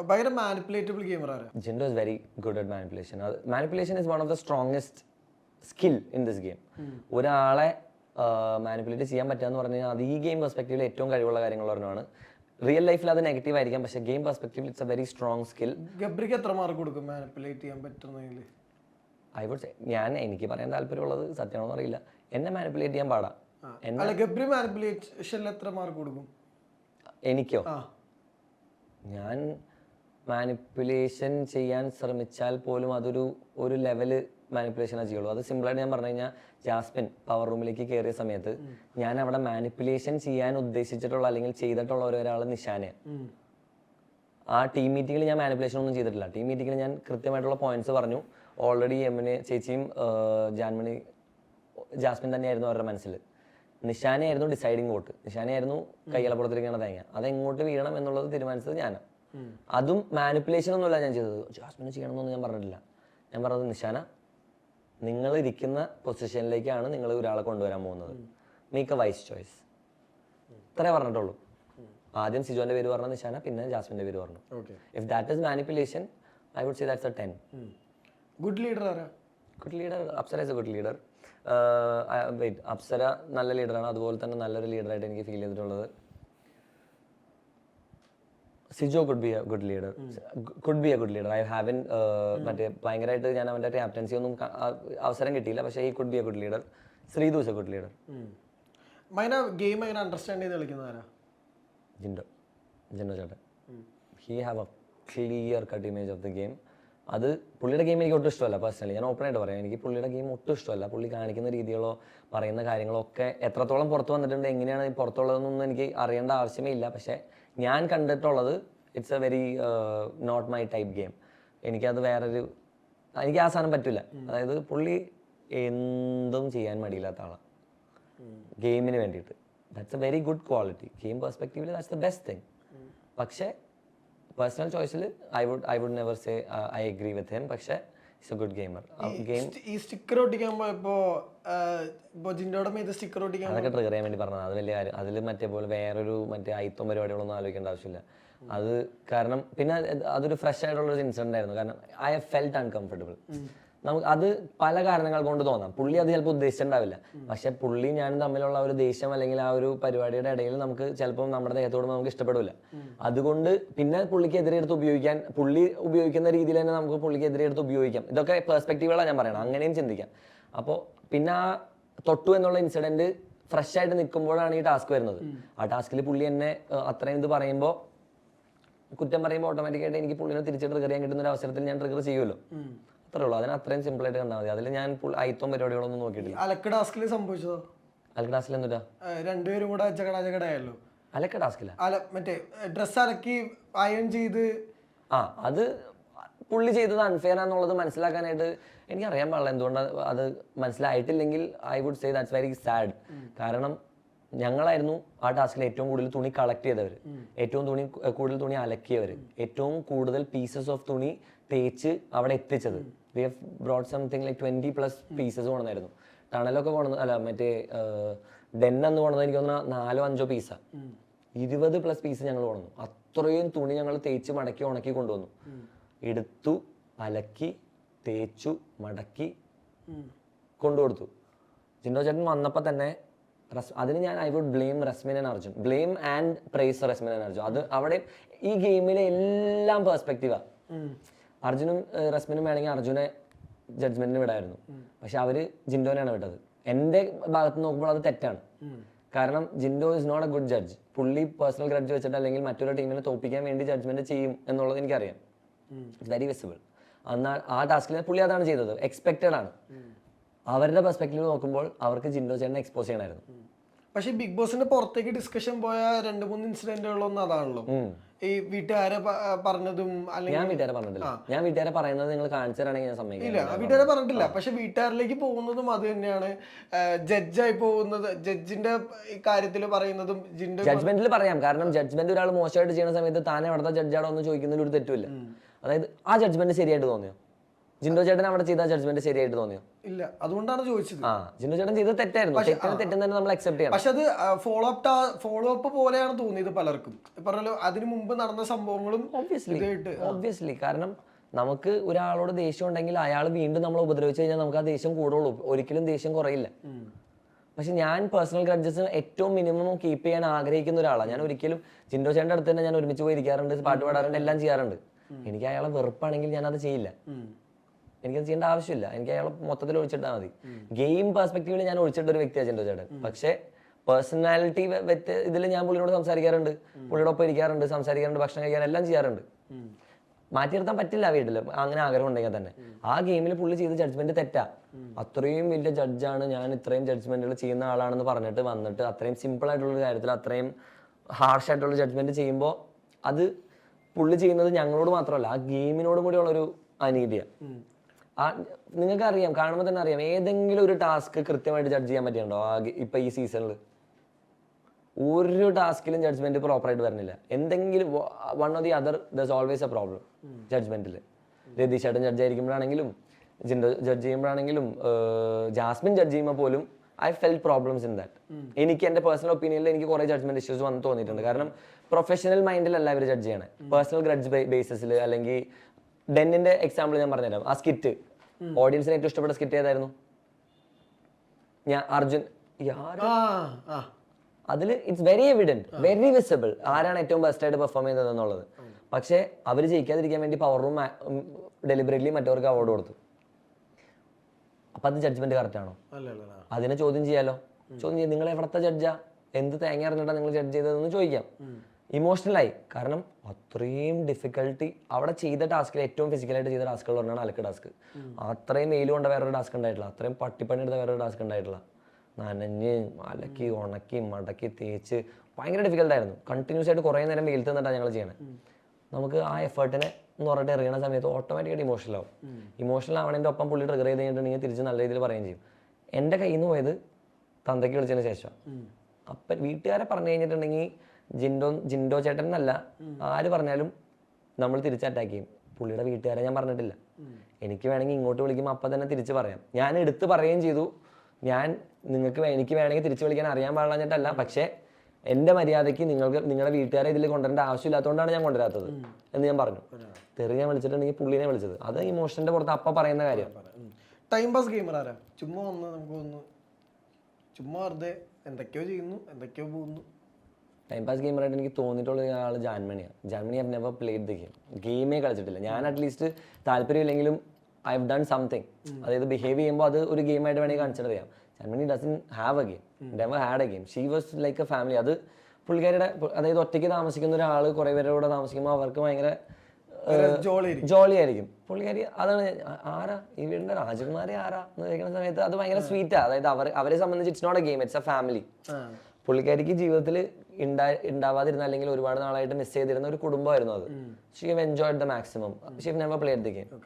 ഭയങ്കര മാനിപ്പുലേറ്റബിൾ ഗെയിമർ ആണ്. Jindo is very good at manipulation. Manipulation is one of the strongest skill in this game. ഒരാളെ manipulate ചെയ്യാൻ പറ്റുക പറഞ്ഞു കഴിഞ്ഞാൽ അത് ഈ ഗെയിം പെർസ്പെക്റ്റീവിൽ ഏറ്റവും കഴിവുള്ള കാര്യങ്ങൾ പറഞ്ഞാണ്. റിയൽ ലൈഫിൽ അത് നെഗറ്റീവ് ആയിരിക്കാം, പക്ഷേ ഗെയിം പെർസ്പെക്റ്റീവിൽ it's a very strong skill. ഗബ്രിക്ക് എത്ര മാർക്ക് കൊടുക്കും മാനിപ്പുലേറ്റ് ചെയ്യാൻ പറ്റുന്നെങ്കിൽ? ഐ വുഡ് സേ, എനിക്ക് പറയാൻ താല്പര്യമുള്ളത് സത്യമാണോ അറിയില്ല, എന്നെ മാനിപ്പുലേറ്റ് ചെയ്യാൻ പാടാ. ഗബ്രി മാനിപ്പുലേഷനിൽ എത്ര മാർക്ക് കൊടുക്കും? എനിക്കോ? ഞാൻ മാനിപ്പുലേഷൻ ചെയ്യാൻ ശ്രമിച്ചാൽ പോലും ഒരു ലെവല് മാനിപ്പുലേഷനാണ് ചെയ്യുള്ളൂ. അത് സിമ്പിളായിട്ട് ഞാൻ പറഞ്ഞു കഴിഞ്ഞാൽ, ജാസ്മിൻ പവർ റൂമിലേക്ക് കയറിയ സമയത്ത് ഞാൻ അവിടെ മാനിപ്പുലേഷൻ ചെയ്യാൻ ഉദ്ദേശിച്ചിട്ടുള്ള അല്ലെങ്കിൽ ചെയ്തിട്ടുള്ള ഒരാൾ നിഷാനെ. ആ ടീം മീറ്റിങ്ങിൽ ഞാൻ മാനിപ്പുലേഷൻ ഒന്നും ചെയ്തിട്ടില്ല. ടീം മീറ്റിങ്ങിൽ ഞാൻ കൃത്യമായിട്ടുള്ള പോയിന്റ്സ് പറഞ്ഞു. ഓൾറെഡി യമുന ചേച്ചിയും ജാസ്മിൻ തന്നെയായിരുന്നു അവരുടെ മനസ്സിൽ. നിഷാനെയായിരുന്നു ഡിസൈഡിങ് വോട്ട്. നിഷാനെയായിരുന്നു കയ്യലപ്പുറത്തിരിക്കണ തേങ്ങ. അതെങ്ങോട്ട് വീഴണം എന്നുള്ളത് തീരുമാനിച്ചത് ഞാനാണ്. അതും മാനിപ്പുലേഷൻ ഒന്നുമല്ല ഞാൻ ചെയ്തത്. ജാസ്മിന് ചെയ്യണമെന്നൊന്നും ഞാൻ പറഞ്ഞിട്ടില്ല. ഞാൻ പറഞ്ഞത്, നിഷാന, നിങ്ങൾ ഇരിക്കുന്ന പൊസിഷനിലേക്കാണ് നിങ്ങൾ ഒരാളെ കൊണ്ടുവരാൻ പോകുന്നത്, മേക്ക് എ വൈസ് ചോയ്സ്. ഇത്രേ പറഞ്ഞിട്ടുള്ളൂ. ആദ്യം സിജോന്റെ പേര് പറഞ്ഞു നിഷാന, പിന്നെ ജാസ്മിന്റെ പേര് പറഞ്ഞു. If that is manipulation, I would say that's a 10. Good leader ആരാ? Good leader Apsara is a good leader. Apsara നല്ല ലീഡറാണ്. അതുപോലെ തന്നെ നല്ലൊരു ലീഡറായിട്ട് എനിക്ക് ഫീൽ ചെയ്തിട്ടുള്ളത് Sijo could be a good leader. I haven't മറ്റേ ഭയങ്കരമായിട്ട് ഞാൻ അവൻ്റെ ക്യാപ്റ്റൻസി ഒന്നും അവസരം കിട്ടിയില്ല, പക്ഷേ he could be a good leader. Sreethu is a good leader. മൈന ഗെയിം എങ്ങനെ അണ്ടർസ്റ്റാൻഡ് ചെയ്ത് കളിക്കുന്നതാരാ? ജിൻഡോ ചേട്ടൻ. He have A clear cut image of the game. അത് പുള്ളിയുടെ ഗെയിം എനിക്ക് ഒട്ടും ഇഷ്ടമല്ല. പേഴ്സണലി ഞാൻ ഓപ്പണായിട്ട് പറയാം, എനിക്ക് പുള്ളിയുടെ ഗെയിം ഒട്ടും ഇഷ്ടമല്ല. പുള്ളി കാണിക്കുന്ന രീതികളോ പറയുന്ന കാര്യങ്ങളോ ഒക്കെ എത്രത്തോളം പുറത്ത് വന്നിട്ടുണ്ട്, എങ്ങനെയാണ് ഈ പുറത്തുള്ളതെന്നൊന്നും എനിക്ക് അറിയേണ്ട ആവശ്യമേ ഇല്ല. പക്ഷേ ഞാൻ കണ്ടിട്ടുള്ളത് it's a very not my type game. എനിക്ക് ആ സാധനം പറ്റില്ല. അതായത് പുള്ളി എന്തും ചെയ്യാൻ മടിയില്ലാത്ത ആളാണ് ഗെയിമിന് വേണ്ടിയിട്ട്. That's a very good quality. Game പെർസ്പെക്റ്റീവിൽ ദാറ്റ്സ് ദ ബെസ്റ്റ് തിങ്. പക്ഷേ പേഴ്സണൽ ചോയ്സിൽ I would never say I agree with him. പക്ഷേ ഇറ്റ്സ് എ ഗുഡ് ഗെയിമർ. ഈ സ്റ്റിക്കർ ഒട്ടിക്കാൻ പോയപ്പോ ജിൻഡോയുടെ മേത്ത് സ്റ്റിക്കർ ഒട്ടിക്കാൻ അതൊക്കെ ട്രിഗർ ചെയ്യാൻ വേണ്ടി പറഞ്ഞത്. അത് വലിയ കാര്യം. അതിൽ മറ്റേ വേറൊരു ഐത്തം പരിപാടികളൊന്നും ആലോചിക്കേണ്ട ആവശ്യമില്ല. അത് കാരണം പിന്നെ അതൊരു ഫ്രഷ് ആയിട്ടുള്ളൊരു ഇൻസിഡന്റ് ആയിരുന്നു. കാരണം ഐ ഹവ് ഫെൽറ്റ് അൺകംഫർട്ടബിൾ. നമുക്ക് അത് പല കാരണങ്ങൾ കൊണ്ട് തോന്നാം. പുള്ളി അത് ചിലപ്പോൾ ഉദ്ദേശിച്ചിട്ടുണ്ടാവില്ല. പക്ഷെ പുള്ളി ഞാനും തമ്മിലുള്ള ഒരു ദേഷ്യം അല്ലെങ്കിൽ ആ ഒരു പരിപാടിയുടെ ഇടയിൽ നമുക്ക് ചിലപ്പോൾ നമ്മുടെ ദേഹത്തോട് നമുക്ക് ഇഷ്ടപ്പെടില്ല. അതുകൊണ്ട് പിന്നെ പുള്ളിക്കെതിരെ എടുത്ത് പുള്ളി ഉപയോഗിക്കുന്ന രീതിയിൽ തന്നെ നമുക്ക് പുള്ളിക്കെതിരെ എടുത്ത് ഉപയോഗിക്കാം. ഇതൊക്കെ പെർസ്പെക്റ്റീവുകളാണ് ഞാൻ പറയണം. അങ്ങനെയും ചിന്തിക്കാം. അപ്പോൾ പിന്നെ ആ തൊട്ടു എന്നുള്ള ഇൻസിഡന്റ് ഫ്രഷ് ആയിട്ട് നിൽക്കുമ്പോഴാണ് ഈ ടാസ്ക് വരുന്നത്. ആ ടാസ്കിൽ പുള്ളി എന്നെ അത്രയും ഇത് പറയുമ്പോൾ, കുറ്റം പറയുമ്പോൾ ഓട്ടോമാറ്റിക്കായിട്ട് എനിക്ക് പുള്ളിനെ തിരിച്ച് ട്രിഗർ ചെയ്യാൻ കിട്ടുന്ന ഒരു അവസരത്തിൽ ഞാൻ ട്രിഗർ ചെയ്യുമല്ലോ. അത്രേ ഉള്ളൂ. അതിന് അത്രയും സിമ്പിൾ ആയിട്ട് കണ്ടാൽ മതി. അതിൽ ഞാൻ ഐത്തം പരിപാടികളൊന്നും നോക്കിയിട്ടില്ല. അലക്ക് ടാസ്കിൽ സംഭവിച്ചതോ? അലക്ക് ടാസ്കിൽ എന്താ രണ്ടുപേരും കൂടെ ജഗടായല്ലോ. അലക്ക് ടാസ്കില്ല, മറ്റേ ഡ്രസ് അലക്കി അയൺ ചെയ്ത്. അത് പുള്ളി ചെയ്തത് അൺഫെയർ ആണെന്നുള്ളത് മനസ്സിലാക്കാനായിട്ട് എനിക്ക് അറിയാൻ പാടില്ല. എന്തുകൊണ്ടാണ് അത് മനസ്സിലായിട്ടില്ലെങ്കിൽ I would say that's very sad. കാരണം ഞങ്ങളായിരുന്നു ആ ടാസ്കിൽ ഏറ്റവും കൂടുതൽ തുണി കളക്ട് ചെയ്തവർ, ഏറ്റവും കൂടുതൽ തുണി അലക്കിയവർ, ഏറ്റവും കൂടുതൽ പീസസ് ഓഫ് തുണി തേച്ച് അവിടെ എത്തിച്ചത്. We have brought something like 20+ pieces കൊണ്ടുവന്നായിരുന്നു. ടണലൊക്കെ മറ്റേ ഡെന്നെന്ന് കൊണ്ടുവന്നത് എനിക്ക് തോന്നുന്ന 4-5 പീസാണ്. 20+ പീസ് ഞങ്ങൾ കൊണ്ടുവന്നു. അത്രയും തുണി ഞങ്ങൾ തേച്ച് മടക്കി ഉണക്കി കൊണ്ടുവന്നു. എടുത്തു, അലക്കി, തേച്ചു, മടക്കി കൊണ്ടുകൊടുത്തു. ജിൻഡോ ചേട്ടൻ വന്നപ്പോൾ തന്നെ അതിന് ഞാൻ I would blame Resmin and Arjun. Blame and praise Resmin and Arjun. അത് അവിടെ ഈ ഗെയിമിലെ എല്ലാം പെർസ്പെക്റ്റീവാണ്. അർജുനും റസ്മിനും വേണമെങ്കിൽ അർജുനെ ജഡ്ജ്മെന്റിന് വിടായിരുന്നു. പക്ഷെ അവര് ജിൻഡോനെയാണ് വിട്ടത്. എൻ്റെ ഭാഗത്ത് നോക്കുമ്പോൾ അത് തെറ്റാണ്. കാരണം Jinto is not a good judge. പുള്ളി പേഴ്സണൽ ഗ്രഡ്ജ് വെച്ചിട്ട് അല്ലെങ്കിൽ മറ്റൊരു ടീമിനെ തോപ്പിക്കാൻ വേണ്ടി ജഡ്ജ്മെന്റ് ചെയ്യും എന്നുള്ളത് എനിക്കറിയാം. It's very visible. എന്നാൽ ആ ടാസ്കിൽ പുള്ളി അതാണ് ചെയ്തത്. എക്സ്പെക്റ്റഡ് ആണ്. അവരുടെ പെർസ്പെക്റ്റീവ് നോക്കുമ്പോൾ അവർക്ക് ജിൻഡോ ചേട്ടനെ എക്സ്പോസ് ചെയ്യണമായിരുന്നു. പക്ഷെ ബിഗ് ബോസിന്റെ പുറത്തേക്ക് ഡിസ്കഷൻ പോയ 2-3 ഇൻസിഡന്റുകളൊന്നും അതാണല്ലോ. ഈ വീട്ടുകാരെ പറഞ്ഞതും ഞാൻ വീട്ടുകാരെ പറഞ്ഞിട്ടില്ല. ഞാൻ വീട്ടുകാരെ പറയുന്നത് നിങ്ങൾ കാണിച്ചു തരാണെങ്കിൽ ഞാൻ സമ്മതിക്കില്ല. വീട്ടുകാരെ പറഞ്ഞിട്ടില്ല. പക്ഷെ വീട്ടുകാരിലേക്ക് പോകുന്നതും അത് തന്നെയാണ്. ജഡ്ജായി പോകുന്നത്, ജഡ്ജിന്റെ കാര്യത്തിൽ പറയുന്നതും ജഡ്ജ്മെന്റിൽ പറയാം. കാരണം ജഡ്ജ്മെന്റ് ഒരാൾ മോശമായിട്ട് ചെയ്യുന്ന സമയത്ത് താനെ അവിടുത്തെ ജഡ്ജാണോ എന്ന് ചോദിക്കുന്നതിൽ ഒരു തെറ്റുമില്ല. അതായത് ആ ജഡ്ജ്മെന്റ് ശരിയായിട്ട് തോന്നിയോ? ജിൻഡോ ചേട്ടൻ അവിടെ ചെയ്ത ജഡ്ജ്മെന്റ് ശരിയായിട്ട് തോന്നിയോ? ഇല്ല, അതുകൊണ്ടാണ് ചോദിച്ചത്. ജിൻഡോ ചേട്ടൻ ചെയ്തത് തെറ്റായിരുന്നു. തെറ്റെന്ന് തന്നെ നമ്മൾ അക്സെപ്റ്റ് ചെയ്യണം. പക്ഷെ അത് ഫോളോ അപ്പ് പോലെയാണ് തോന്നിയത് പലർക്കും. പറഞ്ഞല്ലോ, അതിനു മുമ്പ് നടന്ന സംഭവങ്ങളും ഒബ്വിയസ്ലി. കാരണം നമുക്ക് ഒരാളോട് ദേഷ്യം ഉണ്ടെങ്കിൽ അയാൾ വീണ്ടും നമ്മളെ ഉപദ്രവിച്ചു കഴിഞ്ഞാൽ നമുക്ക് ആ ദേഷ്യം കൂടുള്ളൂ, ഒരിക്കലും ദേഷ്യം കുറയില്ല. പക്ഷെ ഞാൻ പേഴ്സണൽ ഗ്രഡ്ജസ് ഏറ്റവും മിനിമം കീപ്പ് ചെയ്യാൻ ആഗ്രഹിക്കുന്ന ഒരാളാണ്. ഞാൻ ഒരിക്കലും ജിൻഡോ ചേട്ടൻ്റെ അടുത്ത് തന്നെ ഞാൻ ഒരുമിച്ച് പോയി ഇരിക്കാറുണ്ട്, പാട്ട് പാടാറുണ്ട്, എല്ലാം ചെയ്യാറുണ്ട്. എനിക്ക് അയാളെ വെറുപ്പാണെങ്കിൽ ഞാൻ അത് ചെയ്യില്ല, എനിക്കത് ചെയ്യേണ്ട ആവശ്യമില്ല. എനിക്ക് അയാളെ മൊത്തത്തിൽ ഒഴിച്ചിട്ടാൽ മതി. ഗെയിം പെർസ്പെക്റ്റീവിൽ ഞാൻ ഒഴിച്ചിട്ട ഒരു വ്യക്തിയാണ് ജിൻഡോ ചേട്ടൻ. പക്ഷേ പേഴ്സണാലിറ്റി ഇതിൽ ഞാൻ പുള്ളിയോട് സംസാരിക്കാറുണ്ട്, പുള്ളിയുടെ ഒപ്പം ഇരിക്കാറുണ്ട്, സംസാരിക്കാറുണ്ട്, ഭക്ഷണം കഴിക്കാൻ എല്ലാം ചെയ്യാറുണ്ട്. മാറ്റി നിർത്താൻ പറ്റില്ല വീട്ടിൽ, അങ്ങനെ ആഗ്രഹം ഉണ്ടെങ്കിൽ തന്നെ. ആ ഗെയിമിൽ പുള്ളി ചെയ്ത ജഡ്ജ്മെന്റ് തെറ്റാ. അത്രയും വലിയ ജഡ്ജാണ് ഞാൻ, ഇത്രയും ജഡ്ജ്മെന്റുകൾ ചെയ്യുന്ന ആളാണെന്ന് പറഞ്ഞിട്ട് വന്നിട്ട് അത്രയും സിമ്പിൾ ആയിട്ടുള്ള കാര്യത്തിൽ അത്രയും ഹാർഷ് ആയിട്ടുള്ള ജഡ്ജ്മെന്റ് ചെയ്യുമ്പോൾ അത് പുള്ളി ചെയ്യുന്നത് ഞങ്ങളോട് മാത്രമല്ല, ആ ഗെയിമിനോടും കൂടി ഉള്ളൊരു അനീതിയാണ്. നിങ്ങൾക്ക് അറിയാം, കാണുമ്പോൾ തന്നെ അറിയാം, ഏതെങ്കിലും ഒരു ടാസ്ക് കൃത്യമായിട്ട് ജഡ്ജ് ചെയ്യാൻ പറ്റിയുണ്ടോ ഇപ്പൊ ഈ സീസണിൽ? ഒരു ടാസ്കിലും ജഡ്ജ്മെന്റ് പ്രോപ്പറായിട്ട് വരുന്നില്ല. എന്തെങ്കിലും one or the other there's always a problem ജഡ്ജ്മെന്റിൽ. രതീഷ് ചേട്ടൻ ജഡ്ജ് ആയിരിക്കുമ്പോഴാണെങ്കിലും, ജിൻഡോ ജഡ്ജ് ചെയ്യുമ്പോഴാണെങ്കിലും, ജാസ്മിൻ ജഡ്ജ് ചെയ്യുമ്പോൾ പോലും I felt problems in that. എനിക്ക് എൻ്റെ പേഴ്സണൽ ഒപ്പീനിയനിൽ എനിക്ക് കുറേ ജഡ്ജ്മെന്റ് ഇഷ്യൂസ് വന്ന് തോന്നിയിട്ടുണ്ട്. കാരണം പ്രൊഫഷണൽ മൈൻഡിലല്ല ഇവർ ജഡ്ജ് ചെയ്യണേ, പേഴ്സണൽ ഗ്രഡ്ജ് ബേസിസിൽ. അല്ലെങ്കിൽ ഡെന്നിന്റെ എക്സാമ്പിൾ ഞാൻ പറഞ്ഞുതരാം. ആ സ്കിറ്റ്, ഓഡിയൻസിന് ഏറ്റവും ഇഷ്ടപ്പെട്ട സ്കിറ്റ് ഏതായിരുന്നു? ഞാൻ അർജുൻ, അതിൽ it's very evident, very visible ആരാണ് ഏറ്റവും ബെസ്റ്റ് ആയിട്ട് പെർഫോം ചെയ്യുന്നത് എന്നുള്ളത്. പക്ഷെ അവർ ജയിക്കാതിരിക്കാൻ വേണ്ടി പവർ റൂം ഡെലിബറേറ്റ്ലി മറ്റവർക്ക് അവാർഡ് കൊടുത്തു. അപ്പൊ അത് ജഡ്ജ്മെന്റ് കറക്റ്റ് ആണോ? അതിനെ ചോദ്യം ചെയ്യാലോ. ചോദ്യം ചെയ്യാം, നിങ്ങൾ എവിടത്തെ ജഡ്ജാ, എന്ത് തേങ്ങ അറിഞ്ഞിട്ടാണ് നിങ്ങൾ ജഡ്ജ് ചെയ്തതെന്ന് ചോദിക്കാം. ഇമോഷണലായി. കാരണം അത്രയും ഡിഫിക്കൽട്ടി അവിടെ ചെയ്ത ടാസ്കിൽ ഏറ്റവും ഫിസിക്കലായിട്ട് ചെയ്ത ടാസ്കുകൾ പറഞ്ഞാണ് അലക്ക് ടാസ്ക്. അത്രയും മെയിൽ കൊണ്ട വേറൊരു ടാസ്ക് ഉണ്ടായിട്ടില്ല, അത്രയും പട്ടിപ്പണി എടുത്ത വേറൊരു ടാസ്ക് ഉണ്ടായിട്ടില്ല. നനഞ്ഞ് അലക്കി ഉണക്കി മടക്കി തേച്ച് ഭയങ്കര ഡിഫിക്കൽട്ടായിരുന്നു. കണ്ടിന്യൂസ് ആയിട്ട് കുറേ നേരം വെയിൽ തന്നിട്ടാണ് ഞങ്ങൾ ചെയ്യണേ. നമുക്ക് ആ എഫേർട്ടിനെ എന്ന് പറഞ്ഞിട്ട് എറിയണ സമയത്ത് ഓട്ടോമാറ്റിക്കായിട്ട് ഇമോഷണൽ ആവും. ഇമോഷണൽ ആവണതിൻ്റെ ഒപ്പം പുള്ളി ട്രിഗർ ചെയ്ത് കഴിഞ്ഞിട്ടുണ്ടെങ്കിൽ തിരിച്ച് നല്ല രീതിയിൽ പറയുകയും ചെയ്യും. എൻ്റെ കയ്യിൽ നിന്ന് പോയത് തന്തയ്ക്ക് വിളിച്ചതിന് ശേഷം. അപ്പം വീട്ടുകാരെ പറഞ്ഞു കഴിഞ്ഞിട്ടുണ്ടെങ്കിൽ ജിൻഡോ ചേട്ടൻ എന്നല്ല, ആര് പറഞ്ഞാലും നമ്മൾ തിരിച്ച് അറ്റാക്ക് ചെയ്യും. പുള്ളിയുടെ വീട്ടുകാരെ ഞാൻ പറഞ്ഞിട്ടില്ല. എനിക്ക് വേണമെങ്കിൽ ഇങ്ങോട്ട് വിളിക്കുമ്പോൾ അപ്പം തന്നെ തിരിച്ച് പറയാം. ഞാൻ എടുത്ത് പറയുകയും ചെയ്തു, എനിക്ക് വേണമെങ്കിൽ തിരിച്ചു വിളിക്കാൻ അറിയാൻ പാടില്ലാഞ്ഞിട്ടല്ല, പക്ഷേ എൻ്റെ മര്യാദയ്ക്ക് നിങ്ങളുടെ വീട്ടുകാരെ ഇതിൽ കൊണ്ടുവരേണ്ട ആവശ്യമില്ലാത്തതുകൊണ്ടാണ് ഞാൻ കൊണ്ടുവരാത്തത് എന്ന് ഞാൻ പറഞ്ഞു. തെറി ഞാൻ വിളിച്ചിട്ടുണ്ടെങ്കിൽ പുള്ളിനെ വിളിച്ചത്. അത് ഇമോഷന്റെ പുറത്ത് അപ്പം പറയുന്ന കാര്യം. ടൈം പാസ് ഗെയിമർ ആരാ? ചുമ്മാ ചുമ്മാ വെറുതെ എന്തൊക്കെയോ ചെയ്യുന്നു, എന്തൊക്കെയോ പോകുന്നു. ടൈം പാസ് ഗെയിമറായിട്ട് എനിക്ക് തോന്നിയിട്ടുള്ള ആൾ ജാൻമണിയാണ്. Jaanmoni have never played the ഗെയിമേ കളിച്ചിട്ടില്ല. ഞാൻ അറ്റ്ലീസ്റ്റ് താല്പര്യമില്ലെങ്കിലും ഐ ഹവ് ഡൺ സംതിങ്. അതായത് ബിഹേവ് ചെയ്യുമ്പോൾ അത് ഒരു ഗെയിമായിട്ട് വേണമെങ്കിൽ കൺസിഡർ ചെയ്യാം. Jaanmoni doesn't have a game, never had a game. She was like a family. അത് പുള്ളിക്കാരുടെ, അതായത് ഒറ്റയ്ക്ക് താമസിക്കുന്ന ഒരാൾ കുറേ പേരുടെ കൂടെ താമസിക്കുമ്പോൾ അവർക്ക് ഭയങ്കര ജോളി ആയിരിക്കും. പുള്ളിക്കാരി അതാണ്. ആരാ ഈ വീടിന്റെ രാജകുമാരി ആരാ എന്ന് ചോദിക്കുന്ന സമയത്ത് അത് ഭയങ്കര സ്വീറ്റാ. അതായത് അവരെ സംബന്ധിച്ച് it's not a game, it's a family. പുള്ളിക്കാരിക്ക് ജീവിതത്തിൽ ഉണ്ടാവാതിരുന്ന അല്ലെങ്കിൽ ഒരുപാട് നാളായിട്ട് മിസ് ചെയ്തിരുന്ന ഒരു കുടുംബമായിരുന്നു അത്. She have enjoyed the maximum. She have never played the game.